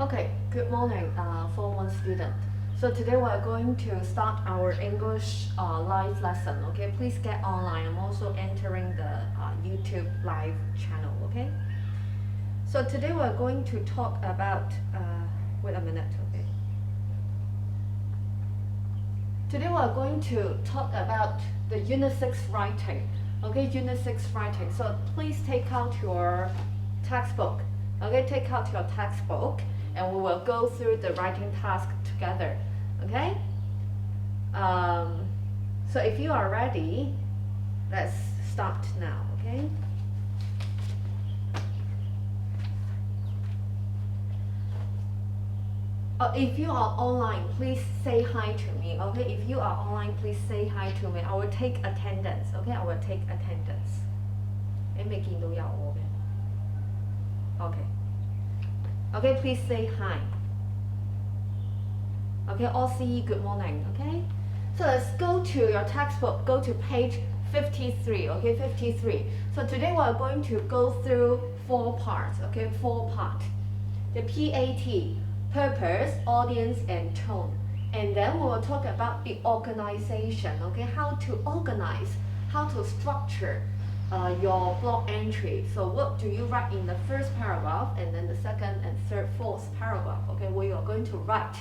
Okay, good morning, Form 1 student. So today we are going to start our English live lesson, okay? Please get online. I'm also entering the YouTube live channel, okay? So today we are going to talk about, wait a minute, okay? Today we are going to talk about the Unit 6 writing, okay? Unit 6 writing. So please take out your textbook, okay? Take out your textbook and we will go through the writing task together, okay? So if you are ready, let's start now, okay? If you are online, please say hi to me, okay? If you are online, please say hi to me. I will take attendance, okay? I will take attendance. 你未見到有我嘅 ？Okay. Okay, please say hi. Okay, all see good morning, okay? So let's go to your textbook, go to page 53, okay, 53. So today we're going to go through 4 parts, okay, 4 parts. The PAT, purpose, audience, and tone. And then we will talk about the organization, okay, how to organize, how to structure your blog entry. So what do you write in the first paragraph and then the second and third, fourth paragraph, okay, where you are going to write.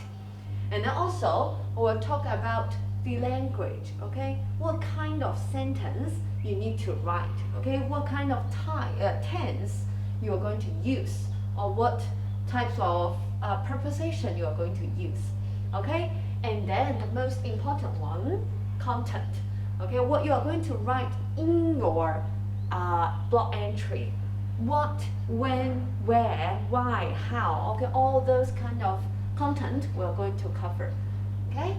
And then also we'll talk about the language, okay, what kind of sentence you need to write, okay, what kind of tense you are going to use, or what types of preposition you are going to use, okay. And then the most important one, content, okay, what you are going to write in your blog entry, what, when, where, why, how, okay, all those kind of content we're going to cover, okay.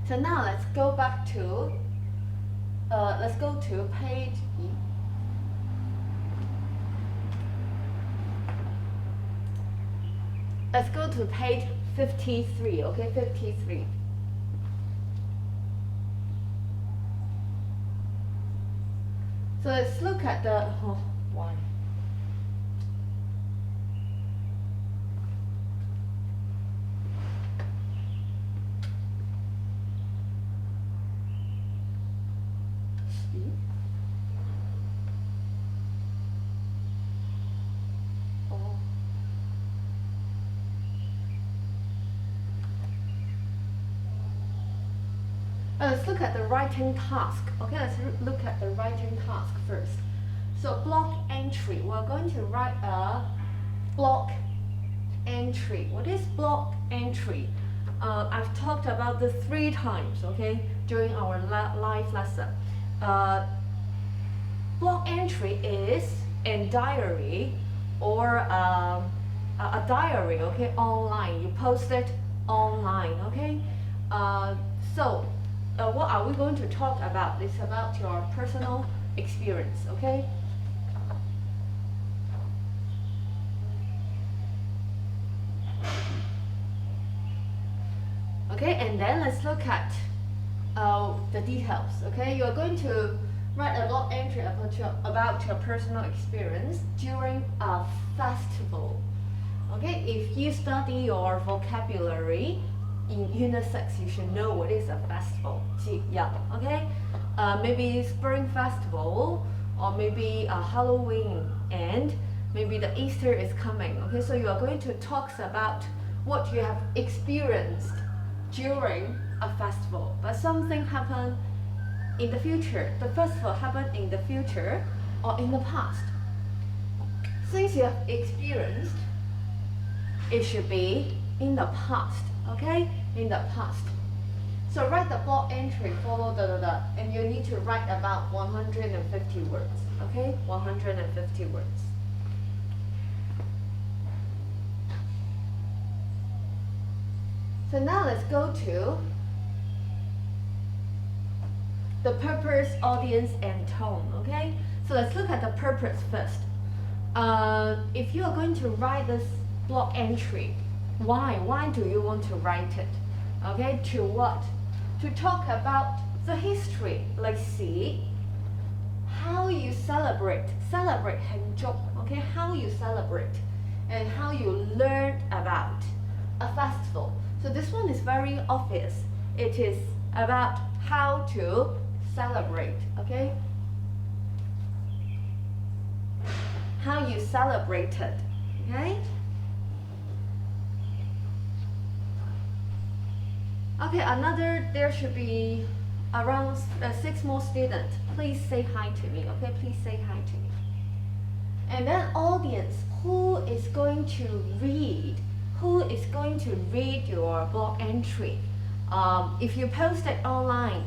So now let's go back to page. Let's go to page 53, okay, 53. So let's look at the, why? Let's look at the writing task. Okay, let's look at the writing task first. So blog entry, we're going to write a blog entry. What is blog entry? I've talked about this 3 times, okay, during our live lesson. Blog entry is a diary or a diary, okay, online. You post it online, okay. What are we going to talk about? It's about your personal experience, okay? Okay, and then let's look at the details, okay? You're going to write a blog entry about your personal experience during a festival, okay? If you study your vocabulary in Unit 6, you should know what is a festival. Yeah, okay? Maybe Spring Festival, or maybe Halloween, and maybe the Easter is coming. Okay, so you are going to talk about what you have experienced during a festival. But something happened in the future. The festival happened in the future or in the past. Things you have experienced, it should be in the past. Okay, in the past. So write the blog entry, follow and you need to write about 150 words. Okay, 150 words. So now let's go to the purpose, audience, and tone. Okay, so let's look at the purpose first. If you are going to write this blog entry, why do you want to write it? Okay, to what? To talk about the history, like see how you celebrate, 慶祝, okay, how you celebrate and how you learned about a festival. So this one is very obvious. It is about how to celebrate, okay? How you celebrated, okay? Okay, there should be around 6 more students. Please say hi to me, okay? Please say hi to me. And then audience, who is going to read? Who is going to read your blog entry? If you post it online,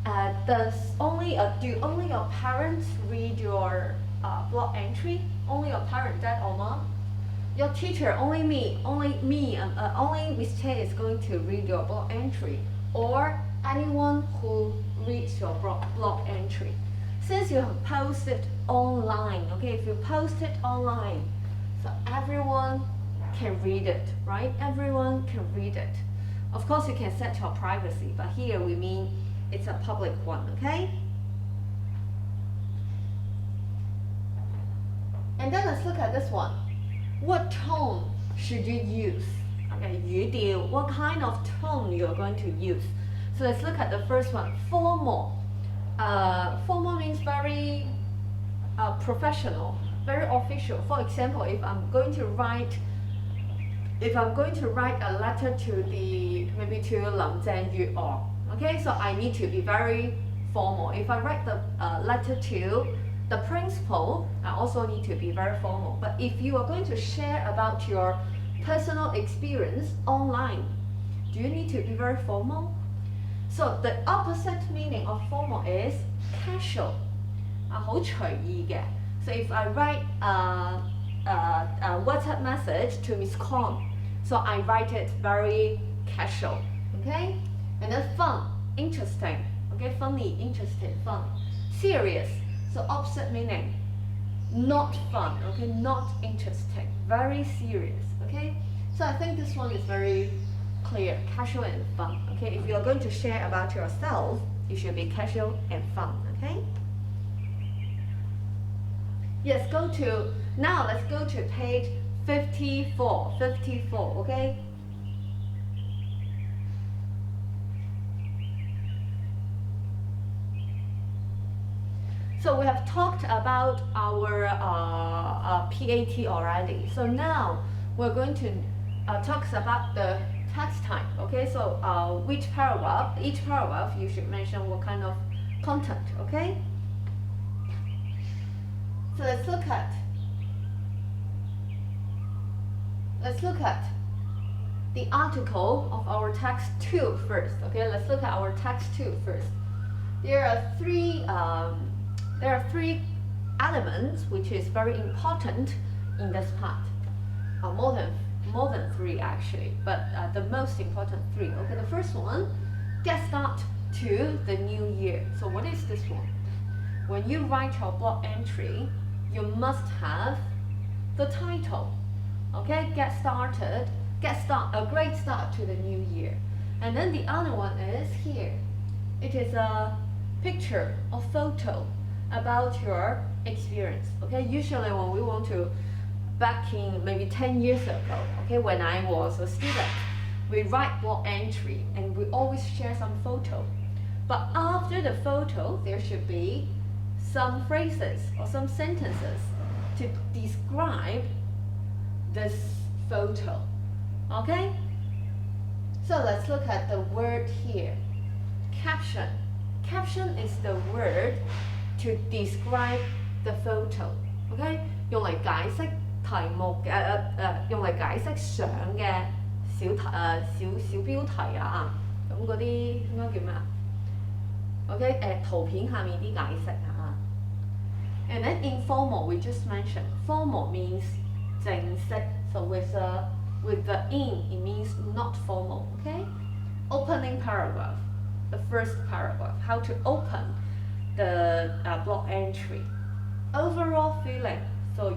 do only your parents read your blog entry? Only your parent, dad or mom? Your teacher, only me, only Miss Chen is going to read your blog entry, or anyone who reads your blog entry. Since you have posted online, okay, if you post it online, so everyone can read it, right? Everyone can read it. Of course, you can set your privacy, but here we mean it's a public one, okay? And then let's look at this one. What tone should you use? Okay, 语调. What kind of tone you're going to use? So let's look at the first one. Formal. Formal means very professional, very official. For example, if I'm going to write a letter to maybe to Lim Jian Yu, okay, so I need to be very formal. If I write the letter to the principal, I also need to be very formal. But if you are going to share about your personal experience online, do you need to be very formal? So the opposite meaning of formal is casual. 好隨意嘅. So if I write a WhatsApp message to Miss Kong, so I write it very casual, okay? And then fun, interesting, okay? Funny, interesting, fun. Serious, so opposite meaning, not fun, okay? Not interesting, very serious, okay? So I think this one is very clear, casual and fun, okay? If you're going to share about yourself, you should be casual and fun, okay? Yes, now let's go to page 54, okay? So we have talked about our PAT already. So now we're going to talk about the text type, okay? So each paragraph you should mention what kind of content, okay? So let's look at the article of our text 2 first, okay? Let's look at our text 2 first. There are three elements which is very important in this part. More than 3 actually, but the most important 3. Okay, the first one, get start to the new year. So what is this one? When you write your blog entry, you must have the title. Okay, a great start to the new year. And then the other one is here. It is a picture or photo about your experience. Okay, usually when we want to, back in maybe 10 years ago, okay, when I was a student, we write blog entry and we always share some photo. But after the photo, there should be some phrases or some sentences to describe this photo, okay? So let's look at the word here. Caption. Caption is the word to describe the photo, okay? 用嚟解釋題目嘅用嚟解釋相嘅小標題啊，咁嗰啲應該叫咩啊 ？OK， 圖片下面啲解釋啊。And then informal, we just mentioned. Formal means 正式, so with the in, it means not formal. Okay. Opening paragraph, the first paragraph. How to open the blog entry. Overall feeling. So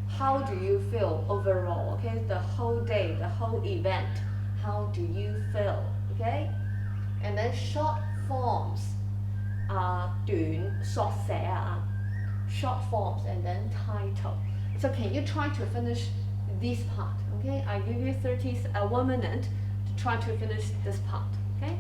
how do you feel overall? Okay, the whole day, the whole event. How do you feel? Okay. And then short forms. 短縮寫啊 short forms and then title. So can you try to finish this part? Okay, I give you 1 minute to try to finish this part. Okay.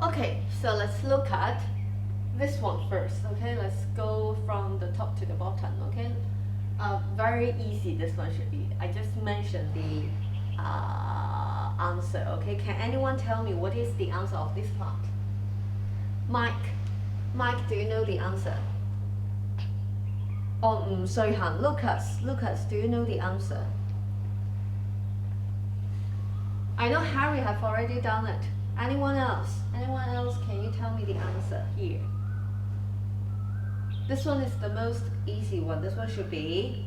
Okay, so let's look at this one first. Okay, let's go from the top to the bottom. Okay, very easy. This one should be. I just mentioned the answer. Okay, can anyone tell me what is the answer of this part? Mike, do you know the answer? Oh, Lucas, do you know the answer? I know Harry have already done it. Anyone else? Anyone else, can you tell me the answer here? This one is the most easy one. This one should be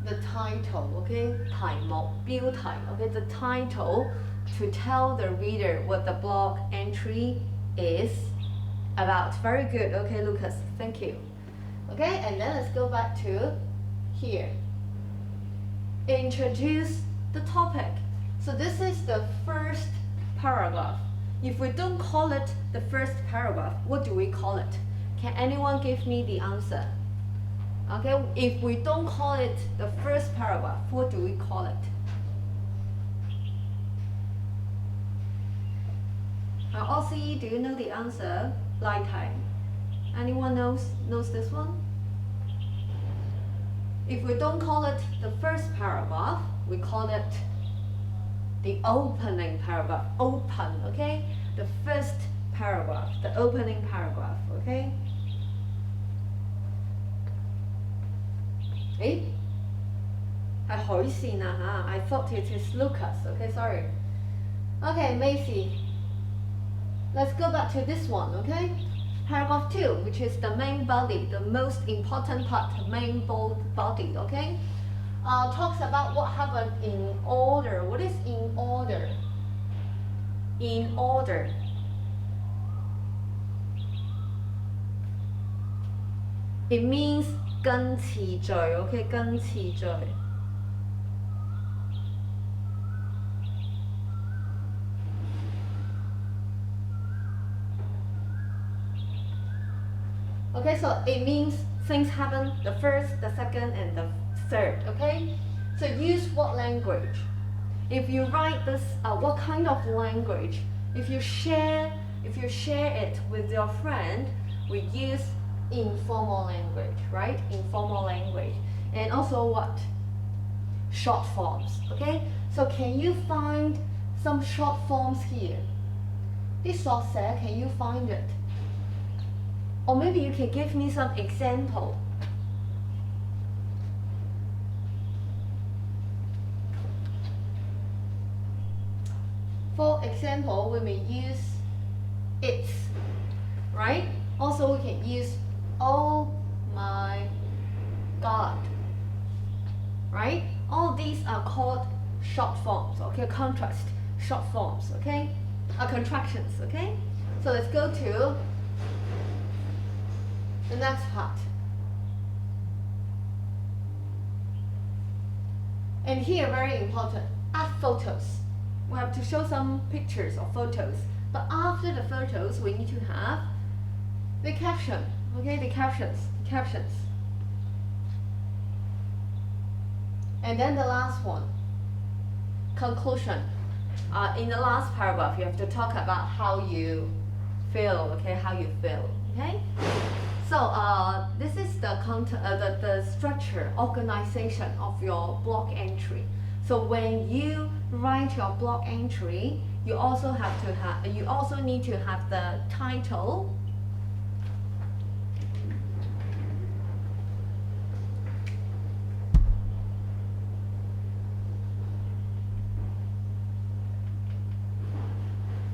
the title, okay? 題目, 標題, okay? The title to tell the reader what the blog entry is about. Very good, okay, Lucas, thank you. Okay, and then let's go back to here. Introduce the topic. So this is the first paragraph. If we don't call it the first paragraph, what do we call it? Can anyone give me the answer? Okay, if we don't call it the first paragraph, what do we call it? Aussie, do you know the answer? Lifetime. Anyone knows this one? If we don't call it the first paragraph, we call it the opening paragraph. Open, okay? The first paragraph, the opening paragraph, okay? I thought it is Lucas. Okay, sorry. Okay, Macy. Let's go back to this one, okay? Paragraph 2, which is the main body, the most important part, the main body, okay? Talks about what happened in order. What is in order? In order. It means 跟次序, okay? 跟次序. Okay, so it means things happen the first, the second, and the third, okay? So use what language? If you write this, what kind of language? If you share it with your friend, we use informal language, right? Informal language. And also what? Short forms, okay? So can you find some short forms here? This sauce, can you find it? Or maybe you can give me some example. For example, we may use it's, right? Also, we can use oh my god, right? All these are called short forms, okay? Contrast, short forms, okay? Contractions, okay? So let's go to the next part. And here, very important, add photos. We have to show some pictures or photos. But after the photos, we need to have the caption, okay? The captions. And then the last one, conclusion. In the last paragraph, you have to talk about how you feel, okay? How you feel, okay? So this is the structure, organization of your blog entry. So when you write your blog entry, you also need to have the title.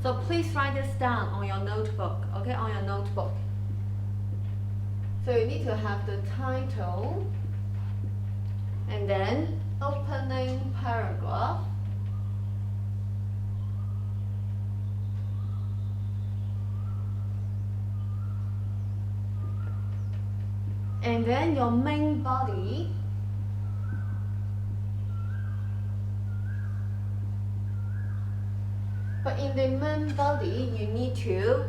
So please write this down on your notebook, okay, on your notebook. So you need to have the title and then opening paragraph. And then your main body. But in the main body, you need to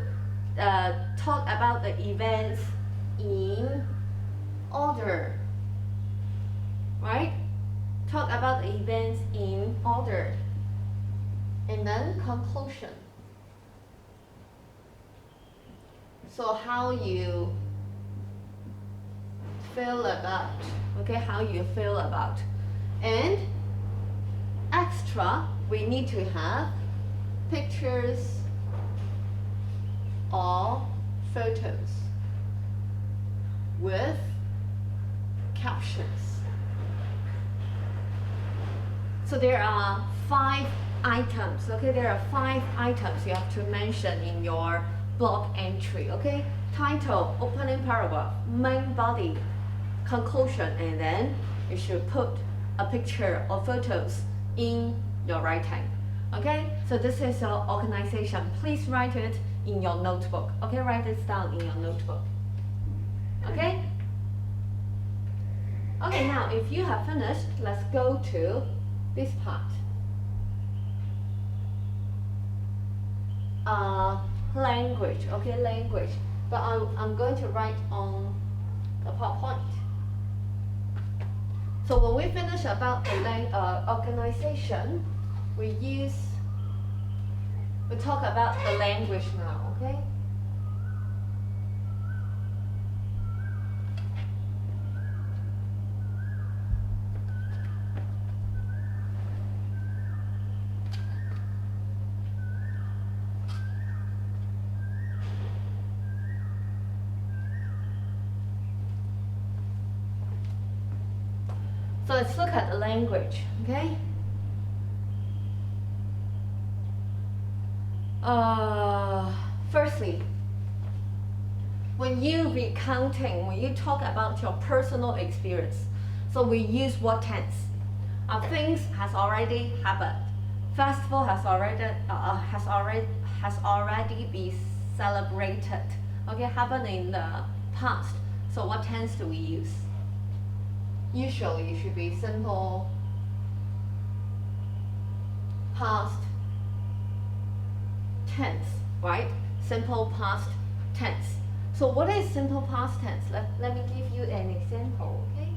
talk about the events in order, right? Talk about the events in order. And then conclusion. So how you feel about, okay, how you feel about. And extra, we need to have pictures or photos with captions. So there are 5 items, okay? There are 5 items you have to mention in your blog entry, okay? Title, opening paragraph, main body, conclusion, and then you should put a picture or photos in your writing. Okay, so this is your organization. Please write it in your notebook. Okay, write this down in your notebook. Okay? Okay, now if you have finished, let's go to this part. Language, okay, language. But I'm going to write on the PowerPoint. So when we finish about the organization, we talk about the language now, okay? So let's look at the language, okay? Firstly, when you talk about your personal experience, so we use what tense? Things has already happened. Festival has already been celebrated. Okay, happened in the past. So what tense do we use? Usually it should be simple past tense, right? Simple past tense. So what is simple past tense? Let me give you an example, okay?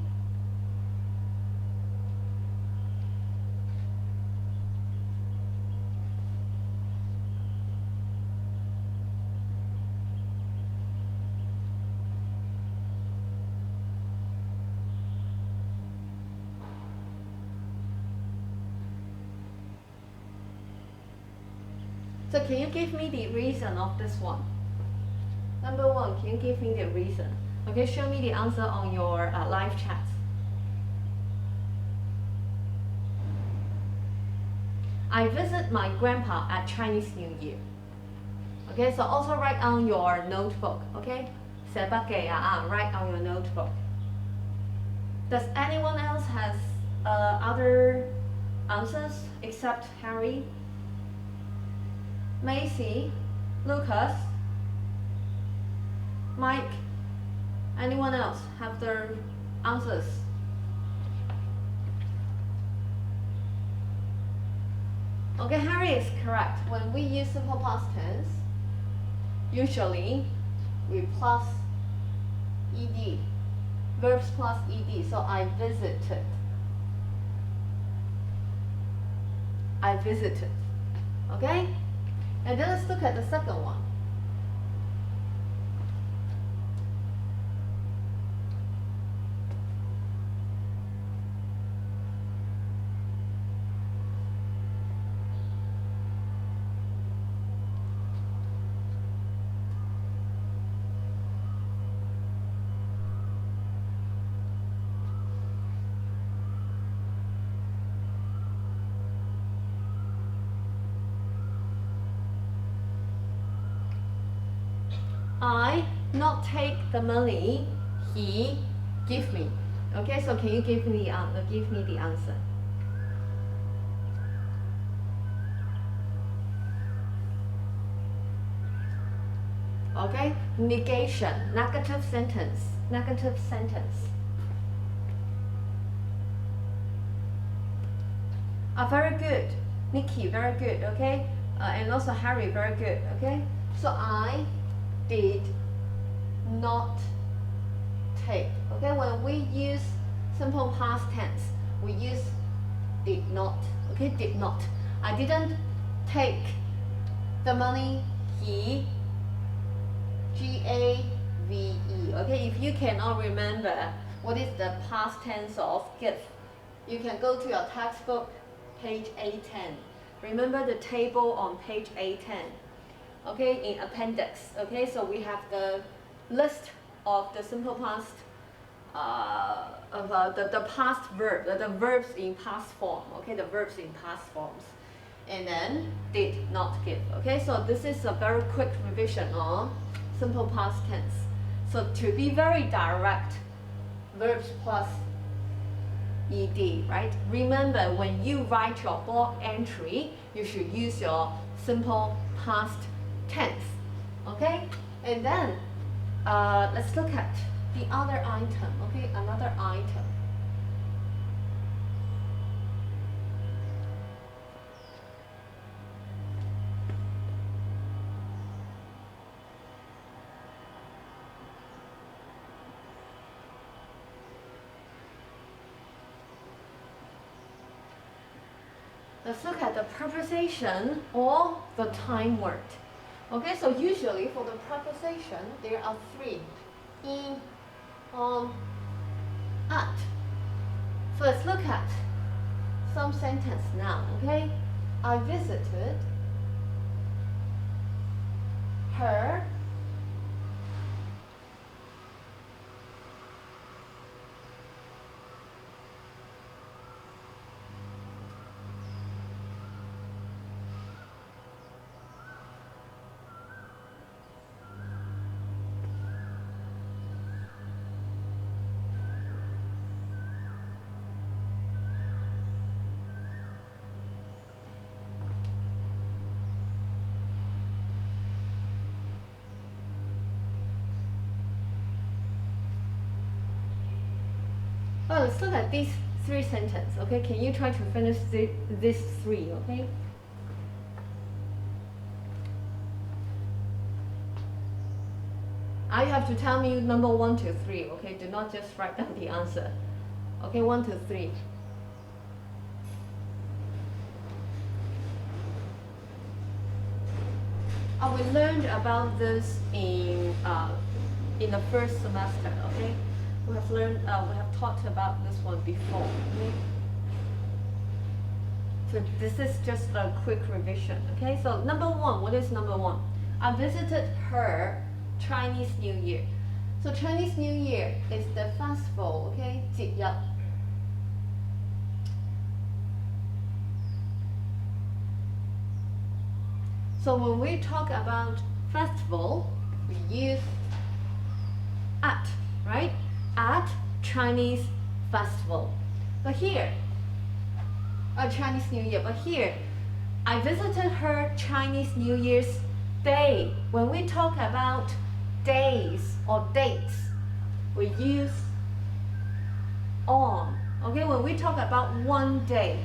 So can you give me the reason of this one? Number 1, can you give me the reason? Okay, show me the answer on your live chat. I visit my grandpa at Chinese New Year. Okay, so also write on your notebook, okay? Write on your notebook. Does anyone else has other answers except Harry? Macy, Lucas, Mike, anyone else have their answers? Okay, Harry is correct. When we use simple past tense, usually we plus ed, verbs plus ed. So I visited. I visited. Okay? And then let's look at the second one. I not take the money, he give me. Okay, so can you give me the answer? Okay, negation, negative sentence, negative sentence. Very good, Nikki, very good, okay? And also Harry, very good, okay? So I did not take, okay? When we use simple past tense, we use did not, okay? Did not. I didn't take the money, he, G-A-V-E, okay? If you cannot remember what is the past tense of give, you can go to your textbook, page A10. Remember the table on page A10, okay, in appendix, okay? So we have the list of the simple past, the past verb, the verbs in past form, okay, the verbs in past forms. And then did not give, okay? So this is a very quick revision on simple past tense. So to be very direct, verbs plus ed, right? Remember, when you write your blog entry, you should use your simple past tense, okay? And then let's look at the other item, okay? Another item. Let's look at the preposition or the time word. Okay, so usually for the preposition, there are three: in, on, at. So let's look at some sentence now, okay? I visited her Oh, let's look at these three sentences, okay? Can you try to finish these three, okay? I have to tell me number 1 to 3, okay? Do not just write down the answer. Okay, 1 to 3. We learned about this in the first semester, okay? We have learned, we have talked about this one before, okay? So this is just a quick revision, okay? So number 1, what is number 1? I visited her Chinese New Year. So Chinese New Year is the festival, okay? 節日. So when we talk about festival, we use at, right? At Chinese festival. But here, Chinese New Year, but here, I visited her Chinese New Year's day. When we talk about days or dates, we use on. Okay, when we talk about one day,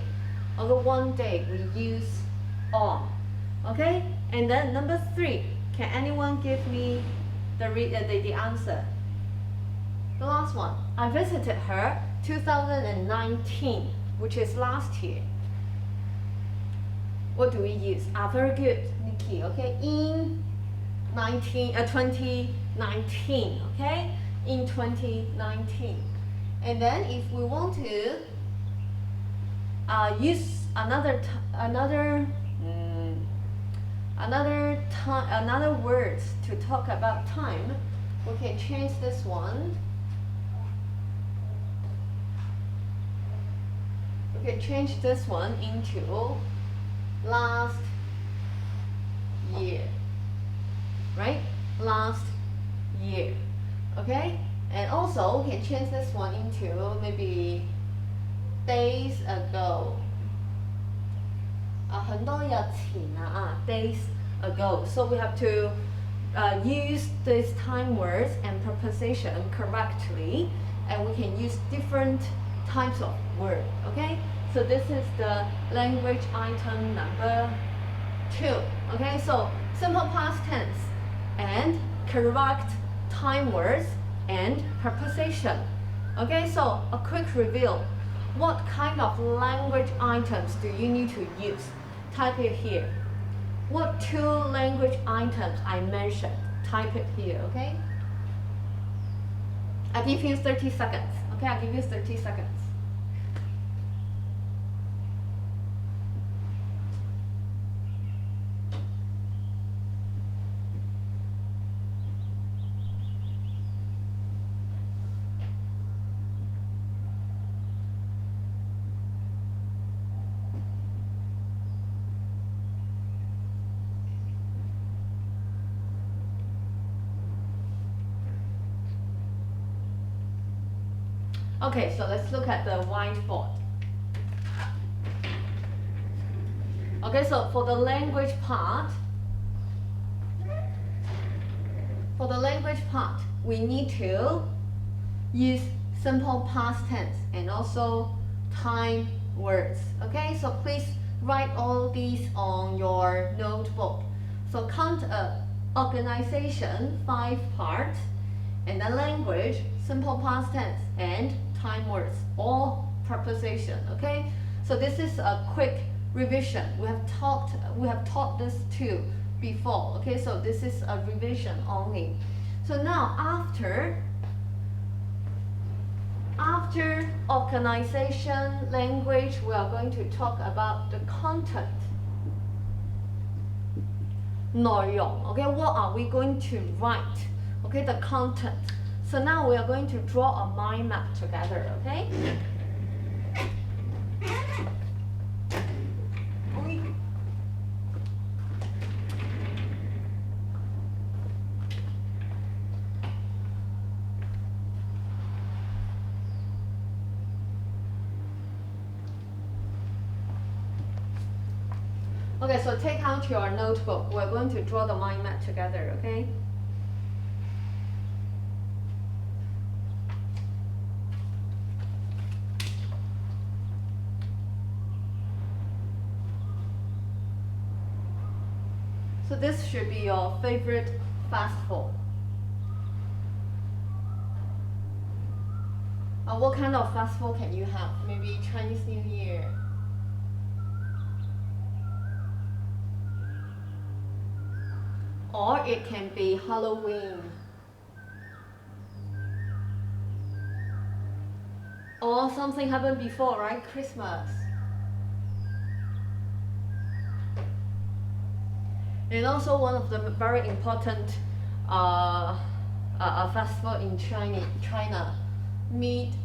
okay, one day, we use on. Okay, and then number 3, can anyone give me the answer? The last one, I visited her 2019, which is last year. What do we use? Very good, Nikki. Okay, in 2019. Okay, in 2019. And then if we want to use another words to talk about time, we can change this one. We can change this one into last year, right? Last year. Okay? And also we can change this one into maybe days ago. 很多日前days ago. So we have to use these time words and preposition correctly, and we can use different types of word. Okay? So this is the language item number 2. Okay? So simple past tense and correct time words and preposition. Okay? So a quick review. What kind of language items do you need to use? Type it here. What 2 language items I mentioned? Type it here, okay? I give you 30 seconds. Okay, I'll give you 30 seconds. Okay, so let's look at the whiteboard. Okay, so for the language part, we need to use simple past tense and also time words. Okay, so please write all these on your notebook. So count organization 5 parts, and the language, simple past tense, and time words or preposition. Okay, so this is a quick revision. We have taught this too before. Okay, so this is a revision only. So now after organization, language, we are going to talk about the content. 内容. Okay, what are we going to write? Okay, the content. So now we are going to draw a mind map together, okay? Okay, so take out your notebook. We're going to draw the mind map together, okay? So this should be your favorite festival. What kind of festival can you have? Maybe Chinese New Year. Or it can be Halloween. Or something happened before, right? Christmas. And also one of the very important festival in China, Mid-Autumn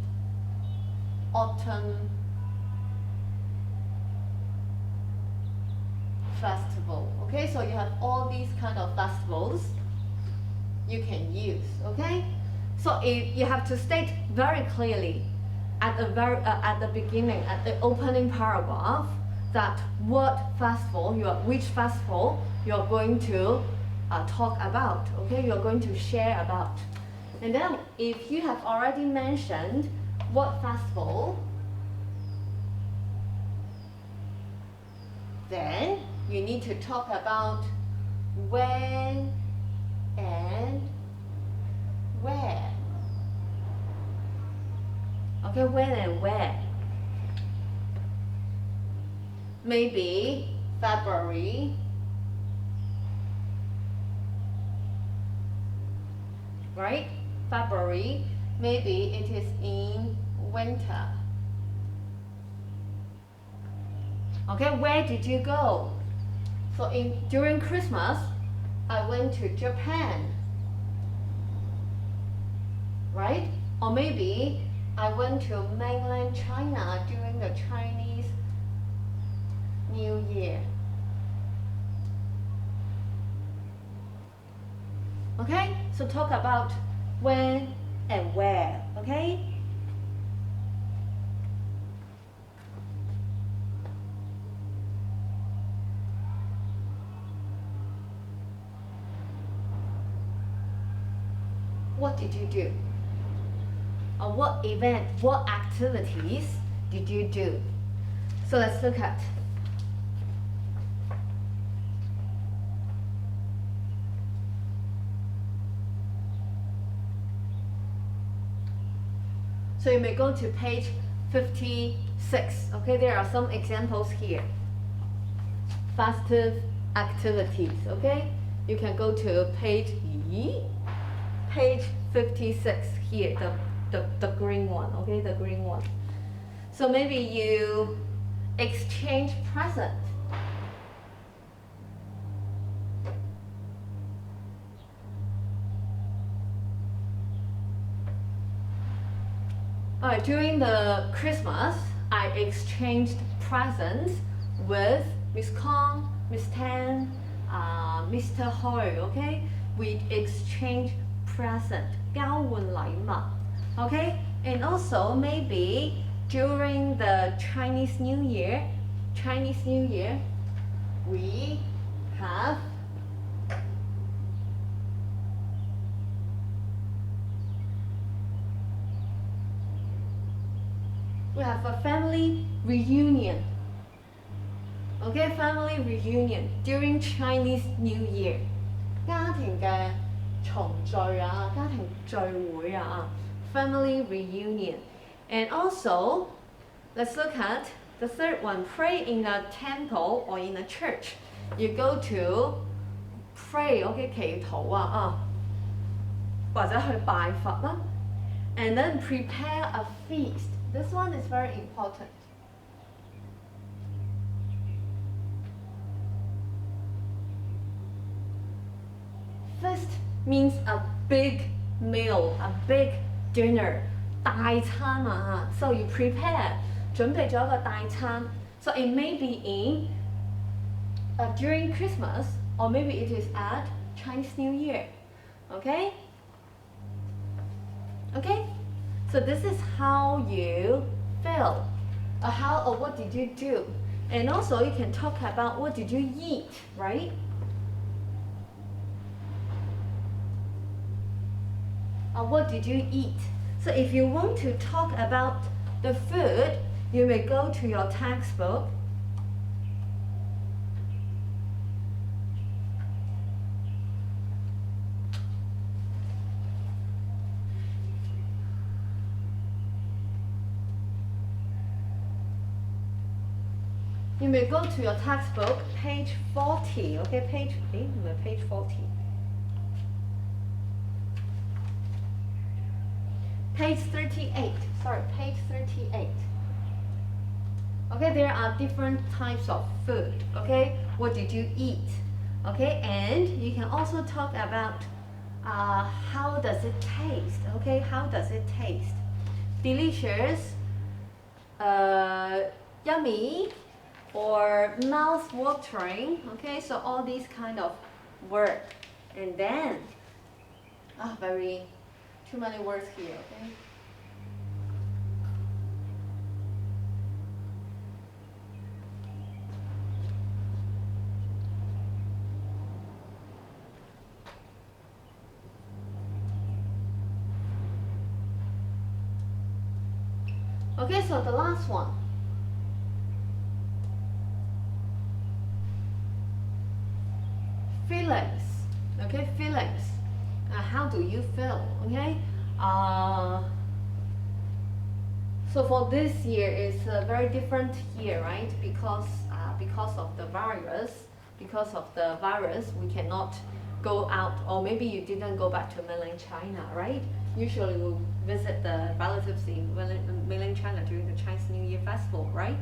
Festival. Okay, so you have all these kind of festivals you can use. Okay, so you have to state very clearly at the beginning, at the opening paragraph, that which festival you're going to talk about, okay, you're going to share about. And then if you have already mentioned what festival, then you need to talk about when and where. Okay, when and where. Maybe February, right? February, maybe it is in winter. Okay, where did you go? So during Christmas, I went to Japan, right? Or maybe I went to mainland China during the Chinese New Year. Okay, so talk about when and where. Okay. What did you do? Or what event, what activities did you do? So let's look at. So you may go to page 56. Okay, there are some examples here. Festive activities. Okay, you can go to page 56 here, the green one. Okay, the green one. So maybe you exchange present. During the Christmas, I exchanged presents with Miss Kong, Miss Tan, Mr. Ho. Okay, we exchange present, 交換禮物. Okay, and also maybe during the Chinese New Year, we have a family reunion. Okay, family reunion during Chinese New Year. 家庭嘅重聚啊，家庭聚會啊 family reunion. And also, let's look at the third one, pray in a temple or in a church. You go to pray, okay, 祈禱啊，或者去拜佛啦。And then prepare a feast. This one is very important. Feast means a big meal, a big dinner, 大餐啊 So you prepare, 準備咗一個大餐 So it may be in during Christmas, or maybe it is at Chinese New Year. Okay? Okay? So this is how you feel. Or what did you do? And also you can talk about what did you eat, right? What did you eat? So if you want to talk about the food, you may go to your textbook. You may go to your textbook, page 40, okay, page 40. Page 38, sorry, page 38. Okay, there are different types of food, okay? What did you eat? Okay, and you can also talk about how does it taste, okay? How does it taste? Delicious, yummy, or mouth-watering, okay? So all these kind of words. And then, too many words here, okay? Okay, so the last one. Feelings, okay, feelings. How do you feel, okay? So for this year, it's a very different year, right? Because of the virus, we cannot go out, or maybe you didn't go back to mainland China, right? Usually we'll visit the relatives in mainland China during the Chinese New Year festival, right?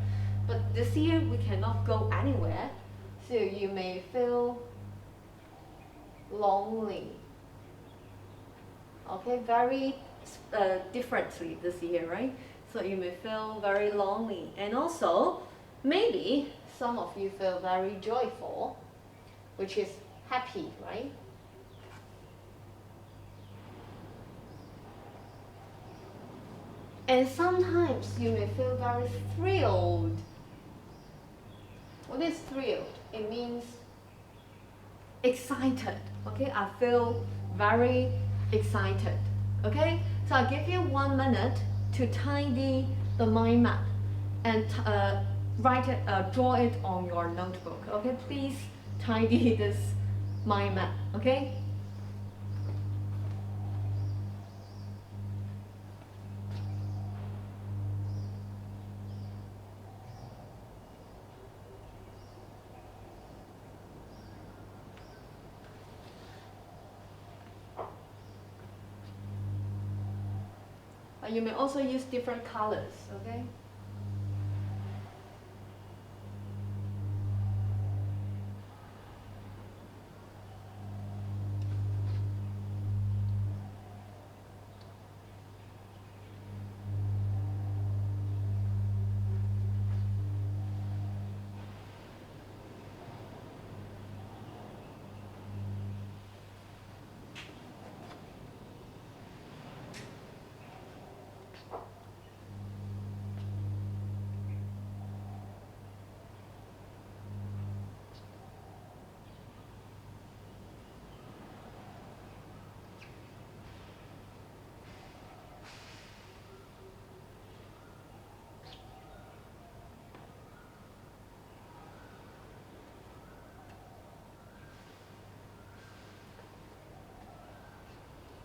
But this year we cannot go anywhere, so you may feel lonely. Okay, very differently this year, right? So you may feel very lonely. And also, maybe some of you feel very joyful, which is happy, right? And sometimes you may feel very thrilled. What is thrilled? It means excited. Okay, I feel very excited. Okay, so I'll give you 1 minute to tidy the mind map and write it, draw it on your notebook. Okay, please tidy this mind map. Okay. You may also use different colors, okay?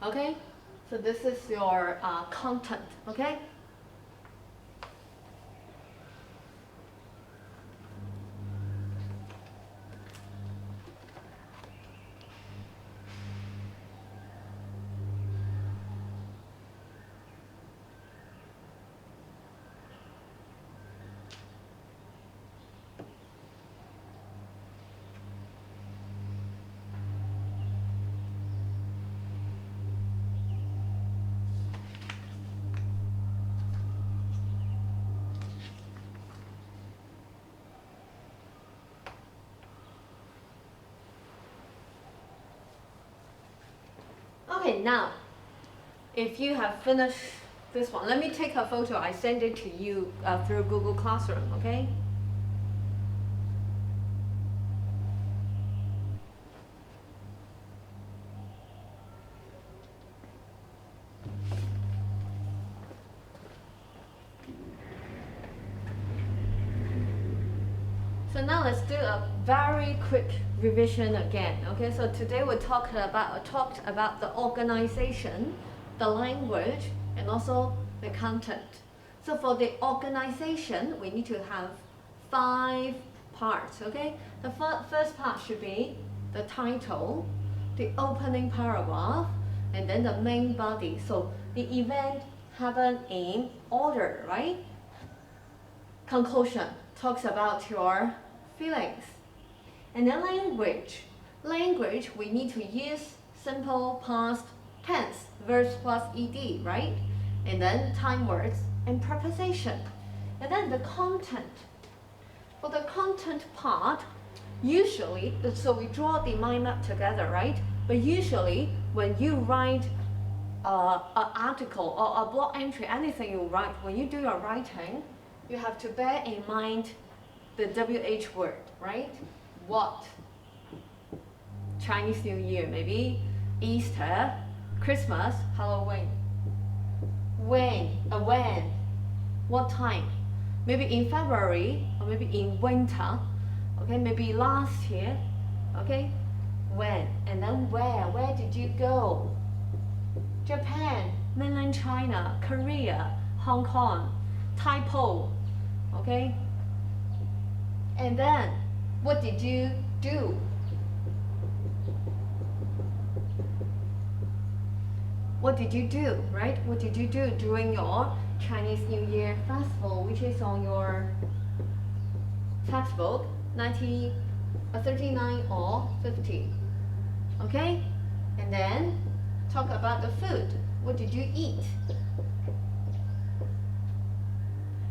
Okay, so this is your content, okay? Okay, now, if you have finished this one, let me take a photo. I send it to you through Google Classroom, okay? So now let's do a very quick revision again. Okay, so today we talked about the organization, the language, and also the content. So for the organization, we need to have 5 parts. Okay, the first part should be the title, the opening paragraph, and then the main body. So the event happened in order, right? Conclusion talks about your feelings. And then language. Language, we need to use simple past tense, verbs plus ed, right? And then time words and preposition. And then the content. For the content part, usually, so we draw the mind map together, right? But usually, when you write an article or a blog entry, anything you write, when you do your writing, you have to bear in mind the WH word, right? What? Chinese New Year, maybe Easter, Christmas, Halloween. When? What time? Maybe in February, or maybe in winter, okay? Maybe last year, okay? When? And then where? Where did you go? Japan, mainland China, Korea, Hong Kong, Taipo, okay? And then, what did you do? What did you do, right? What did you do during your Chinese New Year festival, which is on your textbook, 39 or 50, okay? And then, talk about the food. What did you eat?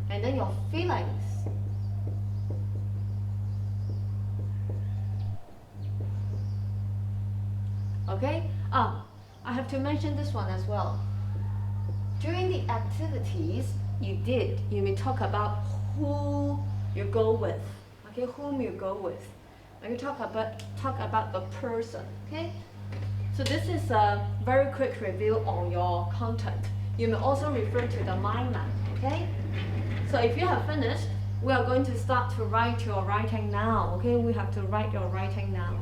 And then your feelings. Okay? I have to mention this one as well. during the activities you did, you may talk about who you go with, okay, whom you go with. And you talk about the person, okay? So this is a very quick review on your content. You may also refer to the mind map, okay? So if you have finished, we are going to start to write your writing now, okay? We have to write your writing now.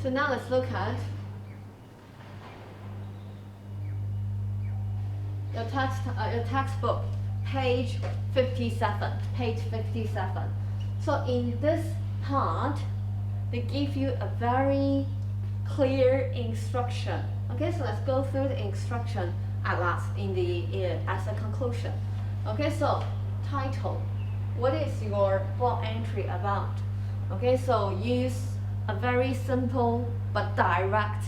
So now let's look at your textbook, page 57. Page 57. So in this part, they give you a very clear instruction. Okay, so let's go through the instruction at last as a conclusion. Okay, so title. What is your blog entry about? Okay, so use a very simple but direct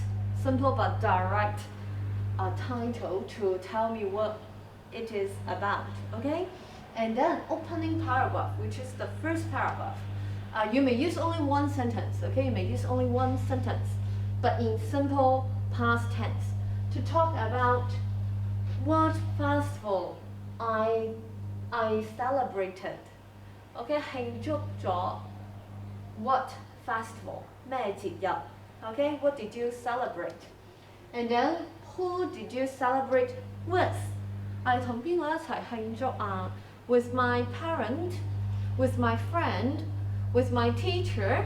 title to tell me what it is about, okay? And then opening paragraph, which is the first paragraph. You may use only one sentence, okay? You may use only one sentence, but in simple past tense to talk about what festival I celebrated. Okay, 慶祝咗 what festival 咩節日 okay, what did you celebrate? And then who did you celebrate with? 係同邊個一齊慶祝啊 with my parent, with my friend, with my teacher,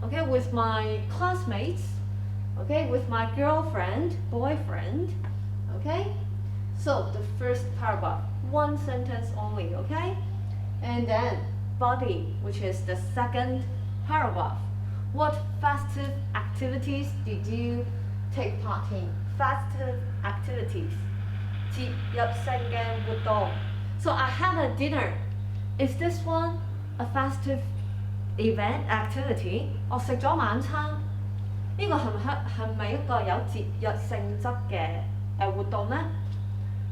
okay, with my classmates, okay, with my girlfriend, boyfriend, okay? So the first paragraph, one sentence only, okay? And then body, which is the second paragraph. What festive activities did you take part in? Festive activities. 節日性嘅活動. So I had a dinner. Is this one a festive event activity? 我食咗晚餐。呢個係咪一個有節日性質嘅活動呢?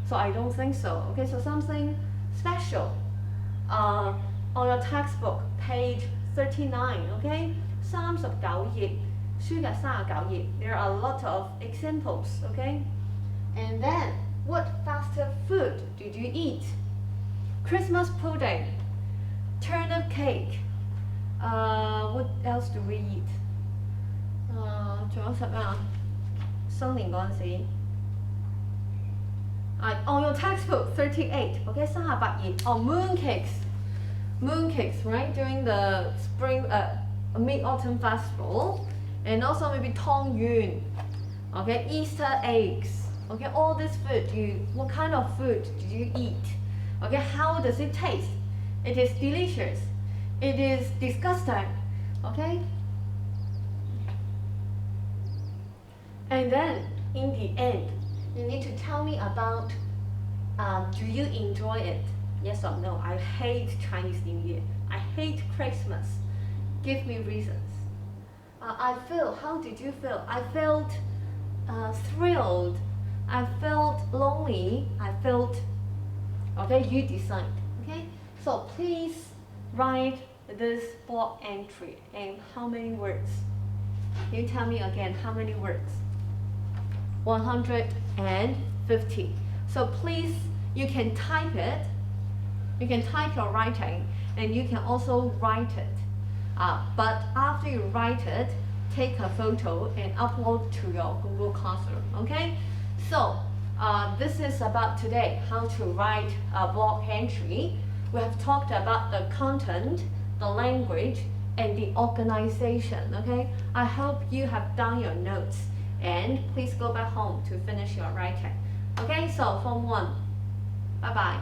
So I don't think so. Okay, so something special. On your textbook, page 39, okay? 39頁，書嘅39頁. There are a lot of examples, okay? And then, what festive food did you eat? Christmas pudding, turnip cake. What else do we eat? 仲有食咩啊？新年嗰陣時。On your textbook, 38, okay, 38頁. Oh, mooncakes, right? During the spring, Mid-Autumn Festival, and also maybe 湯圓, okay, Easter eggs, okay, all this food. What kind of food did you eat? Okay, how does it taste? It is delicious. It is disgusting, okay? And then in the end, you need to tell me about, do you enjoy it? Yes or no? I hate Chinese New Year. I hate Christmas. Give me reasons. How did you feel? I felt thrilled. I felt lonely. I felt, okay, you decide, okay? So please write this blog entry in how many words? Can you tell me again how many words? 150. So please, you can type it. You can type your writing and you can also write it. But after you write it, take a photo and upload to your Google Classroom, okay? So this is about today, how to write a blog entry. We have talked about the content, the language, and the organization, okay? I hope you have done your notes and please go back home to finish your writing. Okay, so Form 1, bye-bye.